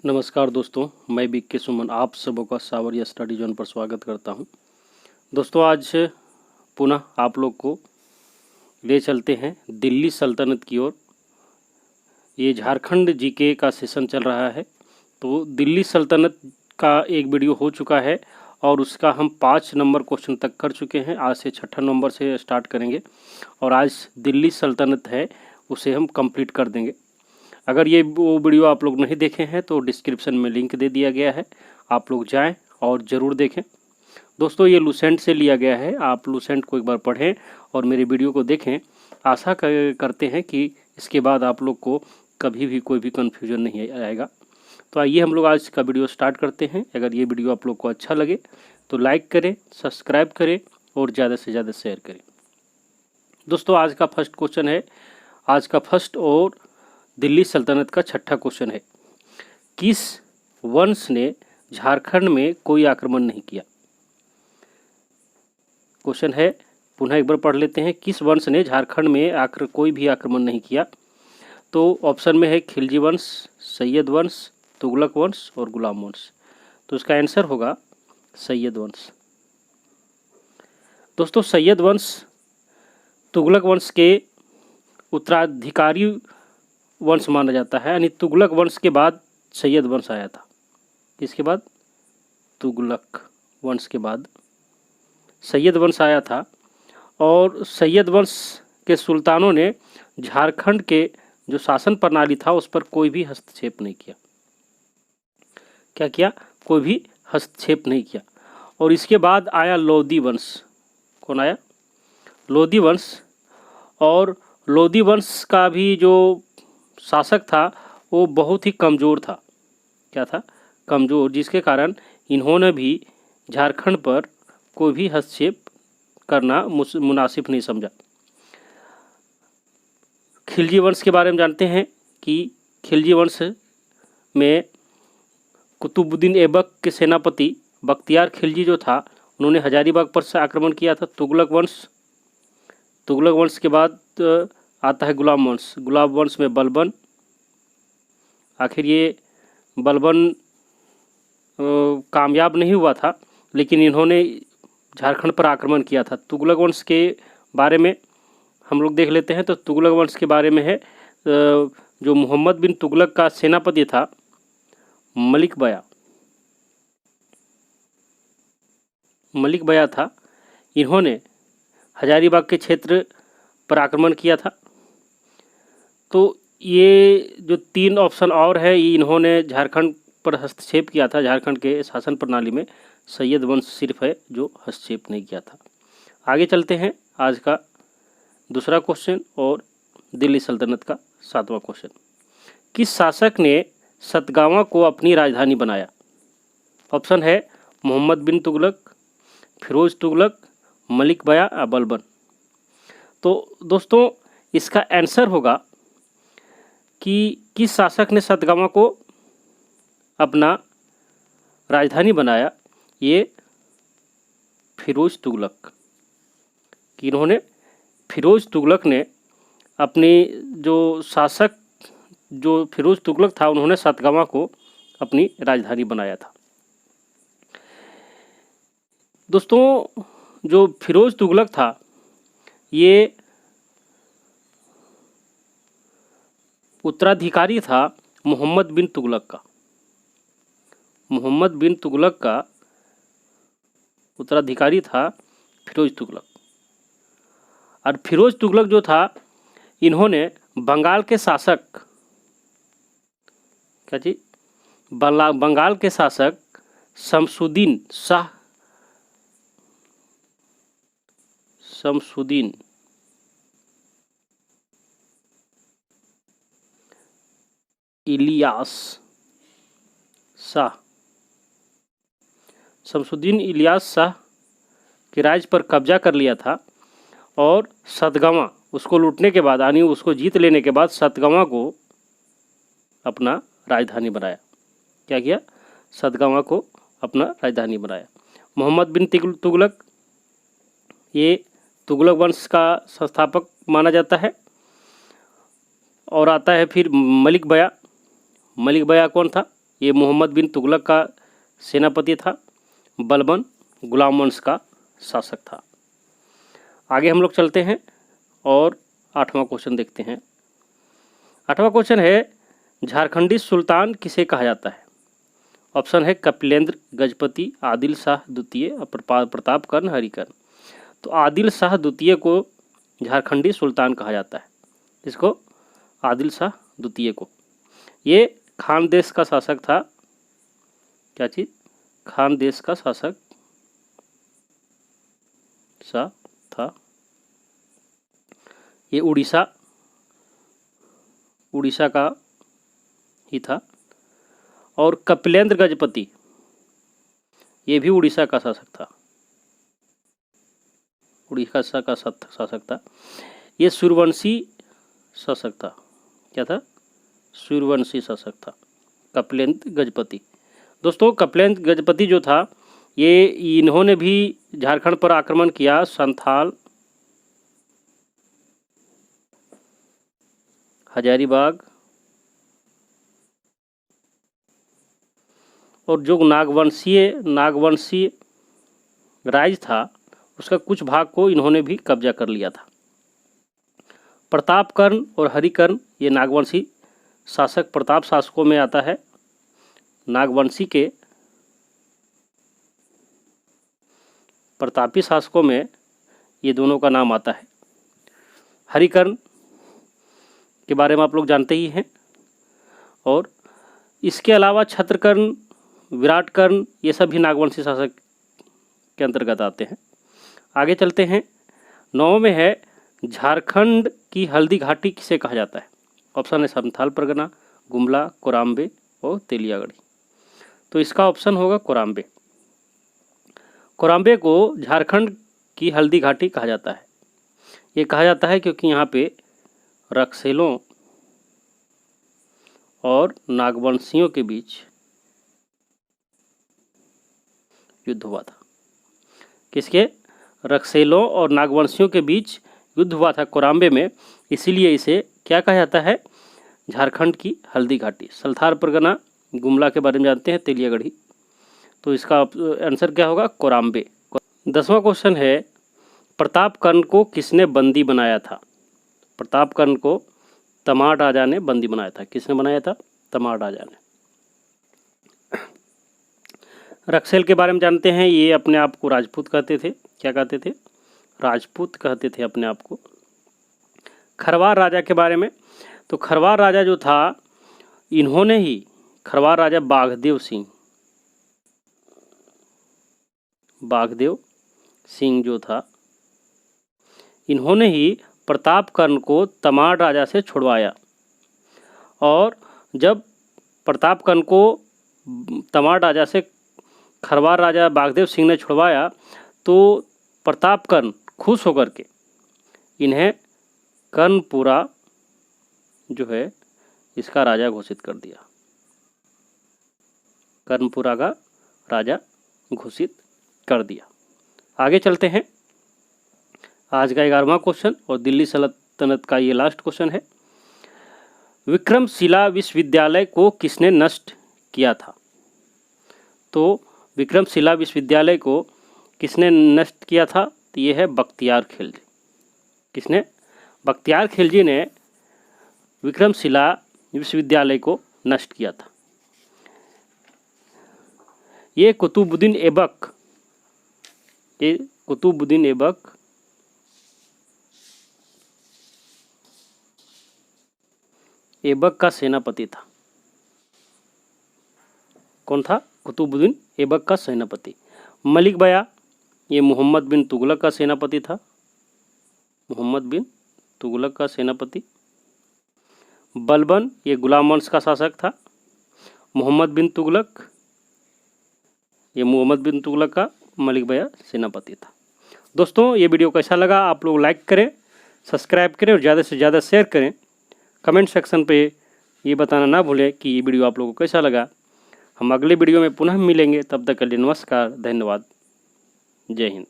नमस्कार दोस्तों, मैं बीके सुमन आप सबों का सावरिया स्टडी जोन पर स्वागत करता हूं। दोस्तों आज पुनः आप लोग को ले चलते हैं दिल्ली सल्तनत की ओर। ये झारखंड जीके का सेशन चल रहा है, तो दिल्ली सल्तनत का एक वीडियो हो चुका है और उसका हम 5 नंबर क्वेश्चन तक कर चुके हैं। आज से 6ठा नंबर से स्टार्ट करेंगे और आज दिल्ली सल्तनत है उसे हम कंप्लीट कर देंगे। अगर ये वो वीडियो आप लोग नहीं देखे हैं तो डिस्क्रिप्शन में लिंक दे दिया गया है, आप लोग जाएं और ज़रूर देखें। दोस्तों ये लूसेंट से लिया गया है, आप लूसेंट को एक बार पढ़ें और मेरे वीडियो को देखें। आशा करते हैं कि इसके बाद आप लोग को कभी भी कोई भी कन्फ्यूजन नहीं आएगा। तो आइए हम लोग आज का वीडियो स्टार्ट करते हैं। अगर ये वीडियो आप लोग को अच्छा लगे तो लाइक करें, सब्सक्राइब करें और ज़्यादा से ज़्यादा शेयर करें। दोस्तों आज का फर्स्ट क्वेश्चन है, आज का फर्स्ट और दिल्ली सल्तनत का 6ठा क्वेश्चन है। किस वंश ने झारखंड में कोई आक्रमण नहीं किया? क्वेश्चन है, पुनः एक बार पढ़ लेते हैं। किस वंश ने झारखंड में कोई भी आक्रमण नहीं किया? तो ऑप्शन में है खिलजी वंश, सैयद वंश, तुगलक वंश और गुलाम वंश। तो इसका आंसर होगा सैयद वंश। दोस्तों सैयद वंश तुगलक वंश के उत्तराधिकारी वंश माना जाता है, यानी तुगलक वंश के बाद सैयद वंश आया था। इसके बाद तुगलक वंश के बाद सैयद वंश आया था और सैयद वंश के सुल्तानों ने झारखंड के जो शासन प्रणाली था उस पर कोई भी हस्तक्षेप नहीं किया। क्या किया? कोई भी हस्तक्षेप नहीं किया। और इसके बाद आया लोधी वंश। कौन आया? लोधी वंश। और लोधी वंश का भी जो शासक था वो बहुत ही कमज़ोर था। क्या था? कमज़ोर, जिसके कारण इन्होंने भी झारखंड पर कोई भी हस्तक्षेप करना मुनासिब नहीं समझा। खिलजी वंश के बारे में जानते हैं कि खिलजी वंश में कुतुबुद्दीन ऐबक के सेनापति बख्तियार खिलजी जो था उन्होंने हजारीबाग पर से आक्रमण किया था। तुगलक वंश के बाद आता है गुलाम वंश। गुलाम वंश में बलबन। आखिर ये बलबन कामयाब नहीं हुआ था, लेकिन इन्होंने झारखंड पर आक्रमण किया था। तुगलक वंश के बारे में हम लोग देख लेते हैं। तो तुगलक वंश के बारे में है जो मोहम्मद बिन तुगलक का सेनापति था मलिक बया था। इन्होंने हजारीबाग के क्षेत्र पर आक्रमण किया था। तो ये जो 3 ऑप्शन और है, ये इन्होंने झारखंड पर हस्तक्षेप किया था। झारखंड के शासन प्रणाली में सैयद वंश सिर्फ है जो हस्तक्षेप नहीं किया था। आगे चलते हैं आज का दूसरा क्वेश्चन और दिल्ली सल्तनत का 7वां क्वेश्चन। किस शासक ने सतगावा को अपनी राजधानी बनाया? ऑप्शन है मोहम्मद बिन तुगलक, फिरोज तुगलक, मलिक बया या बलबन। तो दोस्तों इसका आंसर होगा कि किस शासक ने सतगावा को अपना राजधानी बनाया? ये फिरोज तुगलक। कि इन्होंने फिरोज तुगलक ने अपनी जो शासक जो फिरोज तुगलक था उन्होंने सतगावा को अपनी राजधानी बनाया था। दोस्तों जो फिरोज तुगलक था ये उत्तराधिकारी था मोहम्मद बिन तुगलक का। मोहम्मद बिन तुगलक का उत्तराधिकारी था फिरोज तुगलक। और फिरोज तुगलक जो था इन्होंने बंगाल के शासक बंगाल के शासक शमसुद्दीन शमसुद्दीन इलियास शाह के राज्य पर कब्जा कर लिया था और सतगावा उसको लूटने के बाद यानी उसको जीत लेने के बाद सतगावा को अपना राजधानी बनाया। क्या किया? सतगावा को अपना राजधानी बनाया। मोहम्मद बिन तुगलक ये तुगलक वंश का संस्थापक माना जाता है। और आता है फिर मलिक बया। मलिक बया कौन था? ये मोहम्मद बिन तुगलक का सेनापति था। बलबन गुलाम वंश का शासक था। आगे हम लोग चलते हैं और 8वां क्वेश्चन देखते हैं। 8वां क्वेश्चन है, झारखंडी सुल्तान किसे कहा जाता है? ऑप्शन है कपिलेंद्र, गजपति, आदिल शाह द्वितीय और प्रतापकर्ण, हरिकर्ण। तो आदिल शाह द्वितीय को झारखंडी सुल्तान कहा जाता है। इसको आदिल शाह द्वितीय को। ये खान देश का शासक था। क्या चीज? खान देश का शासक था। ये उड़ीसा का ही था। और कपिलेंद्र गजपति ये भी उड़ीसा का शासक था। उड़ीसा का शासक था। ये सूर्यवंशी शासक था। क्या था? सूर्यवंशी शासक था कपिलेंद्र गजपति। दोस्तों कपिलेंद्र गजपति जो था ये इन्होंने भी झारखंड पर आक्रमण किया। संथाल, हजारीबाग और जो नागवंशीय राज था उसका कुछ भाग को इन्होंने भी कब्जा कर लिया था। प्रतापकर्ण और हरिकर्ण ये नागवंशी शासक प्रताप शासकों में आता है। नागवंशी के प्रतापी शासकों में ये दोनों का नाम आता है। हरिकर्ण के बारे में आप लोग जानते ही हैं। और इसके अलावा छत्रकर्ण, विराटकर्ण ये सब भी नागवंशी शासक के अंतर्गत आते हैं। आगे चलते हैं। 9 में है, झारखंड की हल्दी घाटी किसे कहा जाता है? ऑप्शन है संथाल परगना, गुमला, कोराम्बे और तेलियागढ़ी। तो इसका ऑप्शन होगा कोराम्बे। कोराम्बे को झारखंड की हल्दी घाटी कहा जाता है। ये कहा जाता है क्योंकि यहाँ पे रक्सेलों और नागवंशियों के बीच युद्ध हुआ था। किसके? रक्सेलों और नागवंशियों के बीच युद्ध हुआ था कोराम्बे में। इसीलिए इसे क्या कहा जाता है? झारखंड की हल्दी घाटी। सल्थाल परगना, गुमला के बारे में जानते हैं, तेलियागढ़ी। तो इसका आंसर क्या होगा? कोराम्बे। 10वां क्वेश्चन है, प्रतापकर्ण को किसने बंदी बनाया था? प्रतापकर्ण को तमाड़ राजा ने बंदी बनाया था। किसने बनाया था? तमाड़ राजा ने। रक्सेल के बारे में जानते हैं, ये अपने आप को राजपूत कहते थे। क्या कहते थे? राजपूत कहते थे अपने आप को। खरवार राजा के बारे में, तो खरवार राजा जो था इन्होंने ही, खरवार राजा बाघदेव सिंह जो था इन्होंने ही प्रतापकर्ण को तमाड़ राजा से छुड़वाया। और जब प्रतापकर्ण को तमाड़ राजा से खरवार राजा बाघदेव सिंह ने छुड़वाया तो प्रतापकर्ण खुश होकर के इन्हें कर्णपुरा जो है इसका राजा घोषित कर दिया। कर्णपुरा का राजा घोषित कर दिया। आगे चलते हैं। आज का 11वां क्वेश्चन और दिल्ली सल्तनत का ये लास्ट क्वेश्चन है। विक्रमशिला विश्वविद्यालय को किसने नष्ट किया था? तो विक्रमशिला विश्वविद्यालय को किसने नष्ट किया था? तो ये है बख्तियार खिलजी। किसने? बख्तियार खिलजी ने विक्रमशिला विश्वविद्यालय को नष्ट किया था। ये कुतुबुद्दीन ऐबक का सेनापति था। कौन था? कुतुबुद्दीन ऐबक का सेनापति। मलिक बया ये मोहम्मद बिन तुगलक का सेनापति था। मोहम्मद बिन तुगलक का सेनापति। बलबन ये गुलाम वंश का शासक था। मोहम्मद बिन तुगलक का, मलिक बया सेनापति था। दोस्तों ये वीडियो कैसा लगा आप लोग लाइक करें, सब्सक्राइब करें और ज़्यादा से ज़्यादा शेयर करें। कमेंट सेक्शन पे ये बताना ना भूलें कि ये वीडियो आप लोगों को कैसा लगा। हम अगले वीडियो में पुनः मिलेंगे, तब तक के लिए नमस्कार, धन्यवाद, जय हिंद।